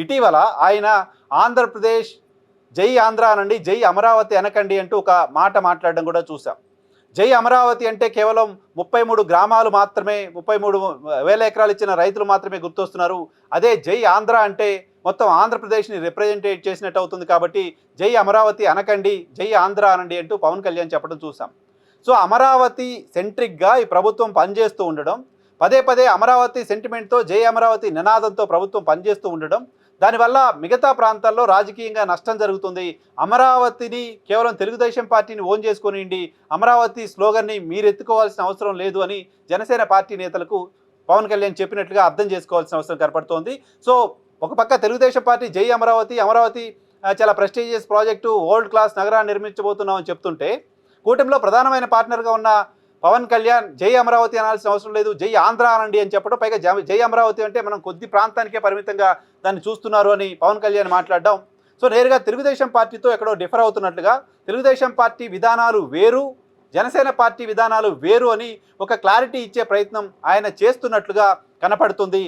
ఇటీవల ఆయన ఆంధ్రప్రదేశ్ జై ఆంధ్ర అనండి, జై అమరావతి అనకండి అంటూ ఒక మాట మాట్లాడడం కూడా చూసాం. జై అమరావతి అంటే కేవలం 33 గ్రామాలు మాత్రమే, 33,000 ఎకరాలు ఇచ్చిన రైతులు మాత్రమే గుర్తొస్తున్నారు. అదే జై ఆంధ్ర అంటే మొత్తం ఆంధ్రప్రదేశ్ని రిప్రజెంటేట్ చేసినట్టు అవుతుంది. కాబట్టి జై అమరావతి అనకండి, జై ఆంధ్ర అనండి అంటూ పవన్ కళ్యాణ్ చెప్పడం చూసాం. సో అమరావతి సెంట్రిక్గా ఈ ప్రభుత్వం పనిచేస్తూ ఉండడం, పదే పదే అమరావతి సెంటిమెంట్తో, జై అమరావతి నినాదంతో ప్రభుత్వం పనిచేస్తూ ఉండడం, దానివల్ల మిగతా ప్రాంతాల్లో రాజకీయంగా నష్టం జరుగుతుంది. అమరావతిని కేవలం తెలుగుదేశం పార్టీని ఓన్ చేసుకొనిండి, అమరావతి స్లోగన్ని మీరు ఎత్తుకోవాల్సిన అవసరం లేదు అని జనసేన పార్టీ నేతలకు పవన్ కళ్యాణ్ చెప్పినట్లుగా అర్థం చేసుకోవాల్సిన అవసరం కనపడుతోంది. సో ఒక పక్క తెలుగుదేశం పార్టీ జై అమరావతి, అమరావతి చాలా ప్రెస్టీజియస్ ప్రాజెక్టు, వరల్డ్ క్లాస్ నగరాన్ని నిర్మించబోతున్నామని చెప్తుంటే, కూటమిలో ప్రధానమైన పార్ట్నర్గా ఉన్న పవన్ కళ్యాణ్ జై అమరావతి అనాల్సిన అవసరం లేదు, జై ఆంధ్ర అనండి అని చెప్పడం, పైగా జై అమరావతి అంటే మనం కొద్ది ప్రాంతానికే పరిమితంగా దాన్ని చూస్తున్నారు అని పవన్ కళ్యాణ్ మాట్లాడడం, సో నేరుగా తెలుగుదేశం పార్టీతో ఎక్కడో డిఫర్ అవుతున్నట్లుగా, తెలుగుదేశం పార్టీ విధానాలు వేరు, జనసేన పార్టీ విధానాలు వేరు అని ఒక క్లారిటీ ఇచ్చే ప్రయత్నం ఆయన చేస్తున్నట్లుగా కనపడుతుంది.